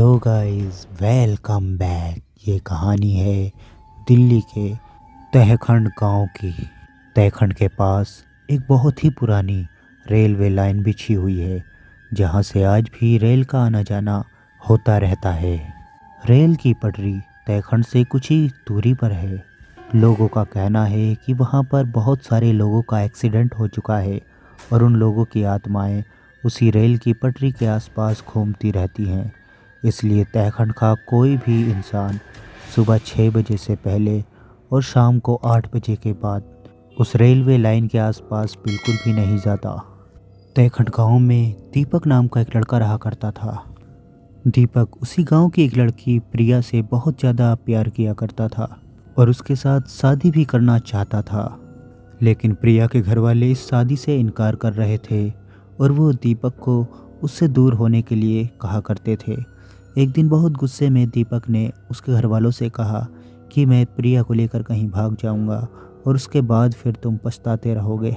Hello guys, welcome back. ये कहानी है दिल्ली के तहखंड गांव की। तहखंड के पास एक बहुत ही पुरानी रेलवे लाइन बिछी हुई है, जहां से आज भी रेल का आना जाना होता रहता है। रेल की पटरी तहखंड से कुछ ही दूरी पर है। लोगों का कहना है कि वहां पर बहुत सारे लोगों का एक्सीडेंट हो चुका है और उन लोगों की आत्माएं उसी रेल की पटरी के आसपास घूमती रहती हैं। इसलिए तहखंड का कोई भी इंसान सुबह 6 बजे से पहले और शाम को 8 बजे के बाद उस रेलवे लाइन के आसपास बिल्कुल भी नहीं जाता। तहखंड गांव में दीपक नाम का एक लड़का रहा करता था। दीपक उसी गांव की एक लड़की प्रिया से बहुत ज़्यादा प्यार किया करता था और उसके साथ शादी भी करना चाहता था। लेकिन प्रिया के घर वाले इस शादी से इनकार कर रहे थे और वो दीपक को उससे दूर होने के लिए कहा करते थे। एक दिन बहुत गुस्से में दीपक ने उसके घर वालों से कहा कि मैं प्रिया को लेकर कहीं भाग जाऊंगा और उसके बाद फिर तुम पछताते रहोगे।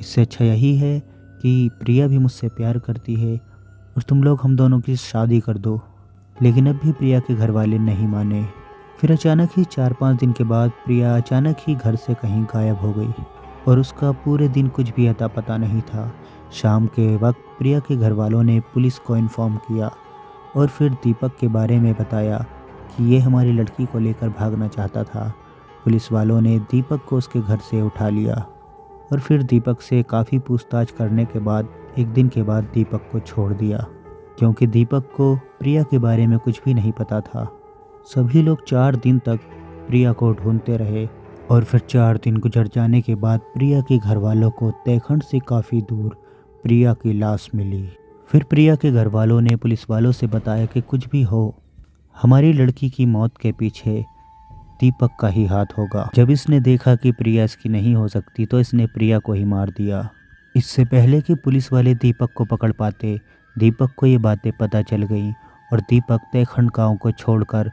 इससे अच्छा यही है कि प्रिया भी मुझसे प्यार करती है और तुम लोग हम दोनों की शादी कर दो। लेकिन अब भी प्रिया के घर वाले नहीं माने। फिर अचानक ही 4-5 दिन के बाद प्रिया अचानक ही घर से कहीं गायब हो गई और उसका पूरे दिन कुछ भी अता पता नहीं था। शाम के वक्त प्रिया के घर वालों ने पुलिस को इन्फॉर्म किया और फिर दीपक के बारे में बताया कि ये हमारी लड़की को लेकर भागना चाहता था। पुलिस वालों ने दीपक को उसके घर से उठा लिया और फिर दीपक से काफ़ी पूछताछ करने के बाद एक दिन के बाद दीपक को छोड़ दिया, क्योंकि दीपक को प्रिया के बारे में कुछ भी नहीं पता था। सभी लोग 4 दिन तक प्रिया को ढूंढते रहे और फिर 4 दिन गुजर जाने के बाद प्रिया के घर वालों को तहखंड से काफ़ी दूर प्रिया की लाश मिली। फिर प्रिया के घर वालों ने पुलिस वालों से बताया कि कुछ भी हो, हमारी लड़की की मौत के पीछे दीपक का ही हाथ होगा। जब इसने देखा कि प्रिया इसकी नहीं हो सकती तो इसने प्रिया को ही मार दिया। इससे पहले कि पुलिस वाले दीपक को पकड़ पाते, दीपक को ये बातें पता चल गई और दीपक तहखंड गांव को छोड़कर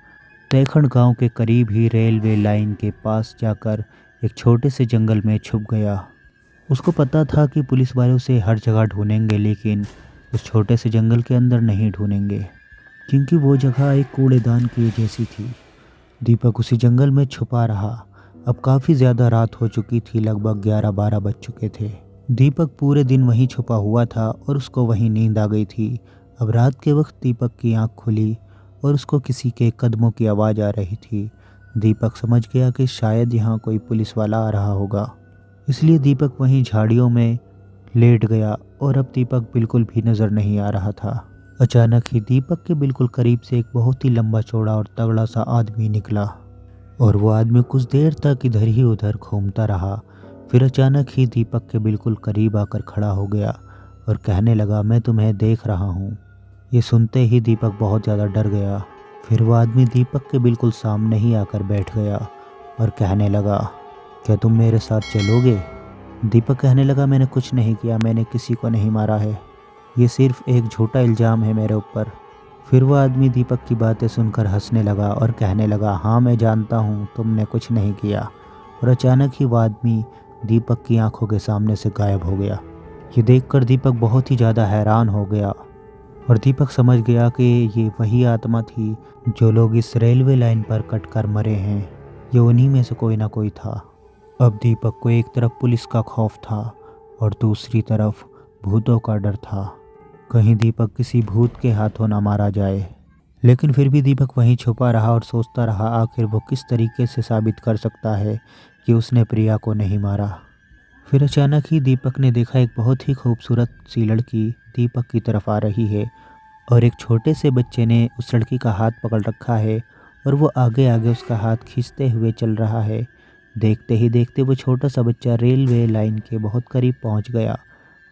तहखंड गांव के करीब ही रेलवे लाइन के पास जाकर एक छोटे से जंगल में छुप गया। उसको पता था कि पुलिस वाले उसे हर जगह ढूंढेंगे, लेकिन उस छोटे से जंगल के अंदर नहीं ढूंढेंगे, क्योंकि वो जगह एक कूड़ेदान की जैसी थी। दीपक उसी जंगल में छुपा रहा। अब काफ़ी ज़्यादा रात हो चुकी थी, लगभग 11-12 बज चुके थे। दीपक पूरे दिन वहीं छुपा हुआ था और उसको वहीं नींद आ गई थी। अब रात के वक्त दीपक की आंख खुली और उसको किसी के कदमों की आवाज़ आ रही थी। दीपक समझ गया कि शायद यहाँ कोई पुलिस वाला आ रहा होगा, इसलिए दीपक वहीं झाड़ियों में लेट गया और अब दीपक बिल्कुल भी नज़र नहीं आ रहा था। अचानक ही दीपक के बिल्कुल करीब से एक बहुत ही लंबा चौड़ा और तगड़ा सा आदमी निकला और वो आदमी कुछ देर तक इधर ही उधर घूमता रहा। फिर अचानक ही दीपक के बिल्कुल करीब आकर खड़ा हो गया और कहने लगा, मैं तुम्हें देख रहा हूँ। ये सुनते ही दीपक बहुत ज़्यादा डर गया। फिर वो आदमी दीपक के बिल्कुल सामने ही आकर बैठ गया और कहने लगा, क्या तुम मेरे साथ चलोगे? दीपक कहने लगा, मैंने कुछ नहीं किया, मैंने किसी को नहीं मारा है, ये सिर्फ एक झूठा इल्ज़ाम है मेरे ऊपर। फिर वो आदमी दीपक की बातें सुनकर हंसने लगा और कहने लगा, हाँ मैं जानता हूँ तुमने कुछ नहीं किया। और अचानक ही वो आदमी दीपक की आंखों के सामने से गायब हो गया। ये देखकर दीपक बहुत ही ज़्यादा हैरान हो गया और दीपक समझ गया कि ये वही आत्मा थी जो लोग इस रेलवे लाइन पर कटकर मरे हैं। ये उन्हीं में से कोई ना कोई था। अब दीपक को एक तरफ पुलिस का खौफ था और दूसरी तरफ भूतों का डर था, कहीं दीपक किसी भूत के हाथों ना मारा जाए। लेकिन फिर भी दीपक वहीं छुपा रहा और सोचता रहा आखिर वो किस तरीके से साबित कर सकता है कि उसने प्रिया को नहीं मारा। फिर अचानक ही दीपक ने देखा एक बहुत ही खूबसूरत सी लड़की दीपक की तरफ आ रही है और एक छोटे से बच्चे ने उस लड़की का हाथ पकड़ रखा है और वो आगे आगे उसका हाथ खींचते हुए चल रहा है। देखते ही देखते वो छोटा सा बच्चा रेलवे लाइन के बहुत करीब पहुंच गया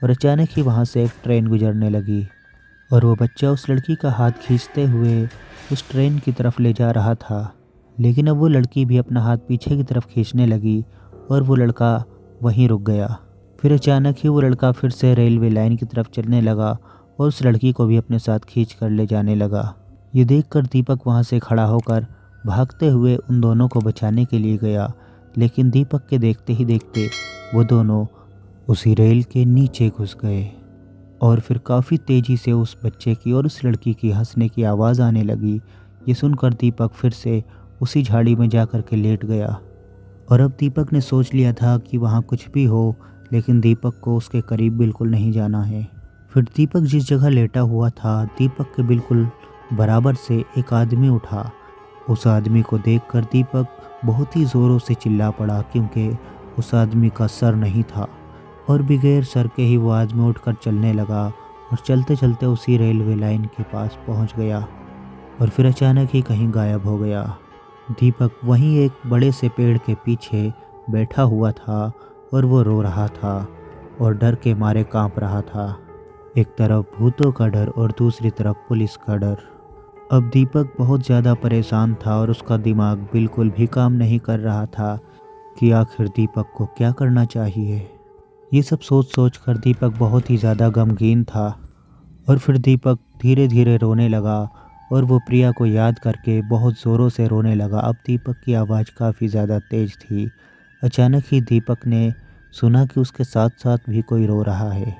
और अचानक ही वहां से एक ट्रेन गुजरने लगी और वो बच्चा उस लड़की का हाथ खींचते हुए उस ट्रेन की तरफ ले जा रहा था। लेकिन अब वो लड़की भी अपना हाथ पीछे की तरफ खींचने लगी और वो लड़का वहीं रुक गया। फिर अचानक ही वो लड़का फिर से रेलवे लाइन की तरफ चलने लगा और उस लड़की को भी अपने साथ खींच कर ले जाने लगा। ये देखकर दीपक वहाँ से खड़ा होकर भागते हुए उन दोनों को बचाने के लिए गया, लेकिन दीपक के देखते ही देखते वो दोनों उसी रेल के नीचे घुस गए। और फिर काफ़ी तेज़ी से उस बच्चे की और उस लड़की की हंसने की आवाज़ आने लगी। ये सुनकर दीपक फिर से उसी झाड़ी में जा कर के लेट गया। और अब दीपक ने सोच लिया था कि वहाँ कुछ भी हो, लेकिन दीपक को उसके करीब बिल्कुल नहीं जाना है। फिर दीपक जिस जगह लेटा हुआ था, दीपक के बिल्कुल बराबर से एक आदमी उठा। उस आदमी को देखकर दीपक बहुत ही ज़ोरों से चिल्ला पड़ा, क्योंकि उस आदमी का सर नहीं था। और बगैर सर के ही वो आदमी उठकर चलने लगा और चलते चलते उसी रेलवे लाइन के पास पहुंच गया और फिर अचानक ही कहीं गायब हो गया। दीपक वहीं एक बड़े से पेड़ के पीछे बैठा हुआ था और वो रो रहा था और डर के मारे कांप रहा था। एक तरफ भूतों का डर और दूसरी तरफ पुलिस का डर। अब दीपक बहुत ज़्यादा परेशान था और उसका दिमाग बिल्कुल भी काम नहीं कर रहा था कि आखिर दीपक को क्या करना चाहिए। ये सब सोच सोच कर दीपक बहुत ही ज़्यादा गमगीन था। और फिर दीपक धीरे धीरे रोने लगा और वो प्रिया को याद करके बहुत ज़ोरों से रोने लगा। अब दीपक की आवाज़ काफ़ी ज़्यादा तेज़ थी। अचानक ही दीपक ने सुना कि उसके साथ साथ भी कोई रो रहा है।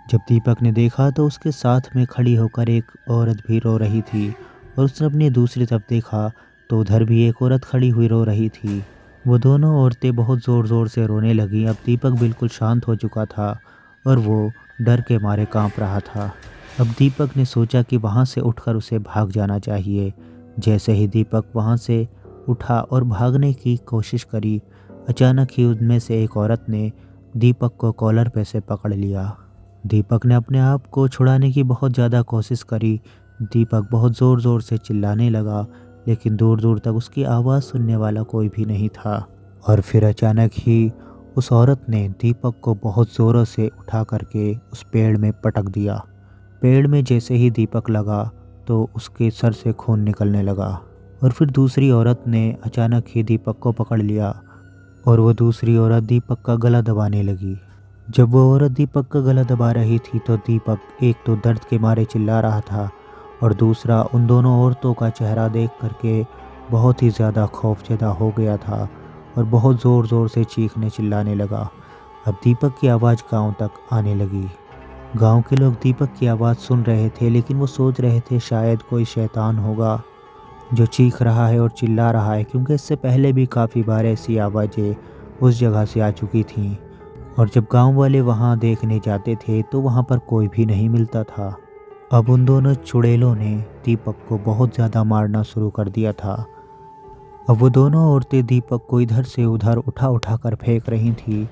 जब दीपक ने देखा तो उसके साथ में खड़ी होकर एक औरत भी रो रही थी और उसने अपनी दूसरी तरफ देखा तो उधर भी एक औरत खड़ी हुई रो रही थी। वो दोनों औरतें बहुत ज़ोर ज़ोर से रोने लगीं। अब दीपक बिल्कुल शांत हो चुका था और वो डर के मारे कांप रहा था। अब दीपक ने सोचा कि वहाँ से उठकर उसे भाग जाना चाहिए। जैसे ही दीपक वहाँ से उठा और भागने की कोशिश करी, अचानक ही उनमें से एक औरत ने दीपक को कॉलर पे से पकड़ लिया। दीपक ने अपने आप को छुड़ाने की बहुत ज़्यादा कोशिश करी। दीपक बहुत ज़ोर ज़ोर से चिल्लाने लगा, लेकिन दूर दूर तक उसकी आवाज़ सुनने वाला कोई भी नहीं था। और फिर अचानक ही उस औरत ने दीपक को बहुत ज़ोरों से उठा करके उस पेड़ में पटक दिया। पेड़ में जैसे ही दीपक लगा तो उसके सर से खून निकलने लगा। और फिर दूसरी औरत ने अचानक ही दीपक को पकड़ लिया और वो दूसरी औरत दीपक का गला दबाने लगी। जब वो औरत दीपक का गला दबा रही थी तो दीपक एक तो दर्द के मारे चिल्ला रहा था और दूसरा उन दोनों औरतों का चेहरा देख करके बहुत ही ज़्यादा खौफजदा हो गया था और बहुत ज़ोर ज़ोर से चीखने चिल्लाने लगा। अब दीपक की आवाज़ गांव तक आने लगी। गांव के लोग दीपक की आवाज़ सुन रहे थे, लेकिन वो सोच रहे थे शायद कोई शैतान होगा जो चीख रहा है और चिल्ला रहा है, क्योंकि इससे पहले भी काफ़ी बार ऐसी आवाज़ें उस जगह से आ चुकी थीं। और जब गांव वाले वहां देखने जाते थे तो वहां पर कोई भी नहीं मिलता था। अब उन दोनों चुड़ैलों ने दीपक को बहुत ज़्यादा मारना शुरू कर दिया था। अब वो दोनों औरतें दीपक को इधर से उधर उठा उठा कर फेंक रही थी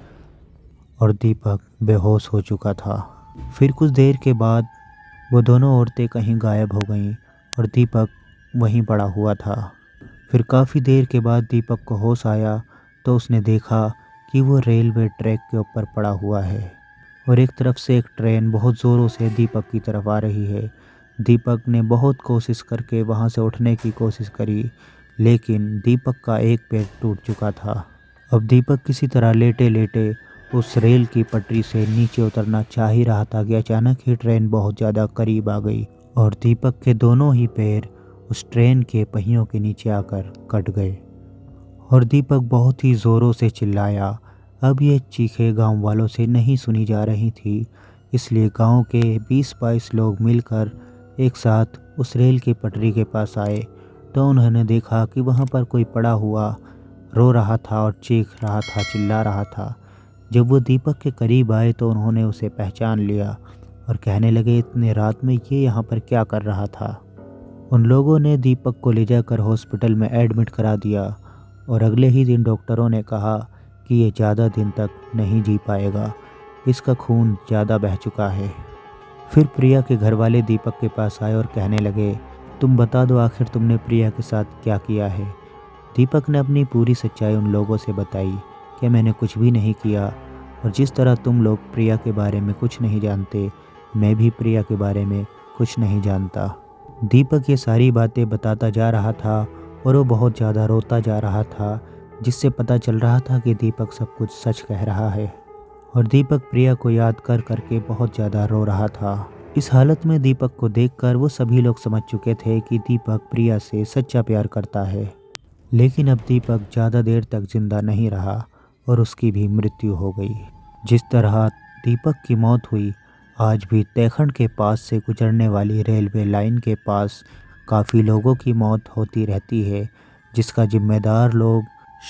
और दीपक बेहोश हो चुका था। फिर कुछ देर के बाद वो दोनों औरतें कहीं गायब हो गईं और दीपक वहीं पड़ा हुआ था। फिर काफ़ी देर के बाद दीपक को होश आया तो उसने देखा कि वो रेलवे ट्रैक के ऊपर पड़ा हुआ है और एक तरफ से एक ट्रेन बहुत ज़ोरों से दीपक की तरफ आ रही है। दीपक ने बहुत कोशिश करके वहाँ से उठने की कोशिश करी, लेकिन दीपक का एक पैर टूट चुका था। अब दीपक किसी तरह लेटे लेटे उस रेल की पटरी से नीचे उतरना चाह ही रहा था कि अचानक ही ट्रेन बहुत ज़्यादा करीब आ गई और दीपक के दोनों ही पैर उस ट्रेन के पहियों के नीचे आकर कट गए और दीपक बहुत ही ज़ोरों से चिल्लाया। अब ये चीखें गांव वालों से नहीं सुनी जा रही थी, इसलिए गांव के 20-22 लोग मिलकर एक साथ उस रेल की पटरी के पास आए तो उन्होंने देखा कि वहाँ पर कोई पड़ा हुआ रो रहा था और चीख रहा था, चिल्ला रहा था। जब वो दीपक के करीब आए तो उन्होंने उसे पहचान लिया और कहने लगे, इतने रात में ये यहाँ पर क्या कर रहा था। उन लोगों ने दीपक को ले जाकर हॉस्पिटल में एडमिट करा दिया और अगले ही दिन डॉक्टरों ने कहा कि ये ज़्यादा दिन तक नहीं जी पाएगा, इसका खून ज़्यादा बह चुका है। फिर प्रिया के घर वाले दीपक के पास आए और कहने लगे, तुम बता दो आखिर तुमने प्रिया के साथ क्या किया है। दीपक ने अपनी पूरी सच्चाई उन लोगों से बताई कि मैंने कुछ भी नहीं किया और जिस तरह तुम लोग प्रिया के बारे में कुछ नहीं जानते, मैं भी प्रिया के बारे में कुछ नहीं जानता। दीपक ये सारी बातें बताता जा रहा था और वो बहुत ज़्यादा रोता जा रहा था, जिससे पता चल रहा था कि दीपक सब कुछ सच कह रहा है। और दीपक प्रिया को याद कर करके बहुत ज़्यादा रो रहा था। इस हालत में दीपक को देखकर वो सभी लोग समझ चुके थे कि दीपक प्रिया से सच्चा प्यार करता है। लेकिन अब दीपक ज़्यादा देर तक जिंदा नहीं रहा और उसकी भी मृत्यु हो गई। जिस तरह दीपक की मौत हुई, आज भी तयखंड के पास से गुजरने वाली रेलवे लाइन के पास काफ़ी लोगों की मौत होती रहती है, जिसका जिम्मेदार लोग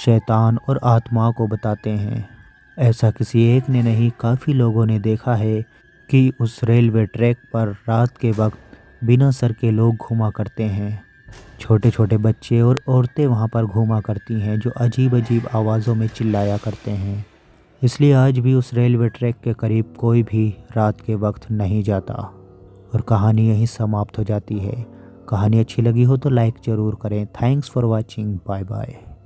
शैतान और आत्माओं को बताते हैं। ऐसा किसी एक ने नहीं, काफ़ी लोगों ने देखा है कि उस रेलवे ट्रैक पर रात के वक्त बिना सर के लोग घूमा करते हैं। छोटे छोटे बच्चे और औरतें वहाँ पर घूमा करती हैं, जो अजीब अजीब आवाज़ों में चिल्लाया करते हैं। इसलिए आज भी उस रेलवे ट्रैक के करीब कोई भी रात के वक्त नहीं जाता। और कहानी यहीं समाप्त हो जाती है। कहानी अच्छी लगी हो तो लाइक ज़रूर करें। Thanks for watching. Bye bye.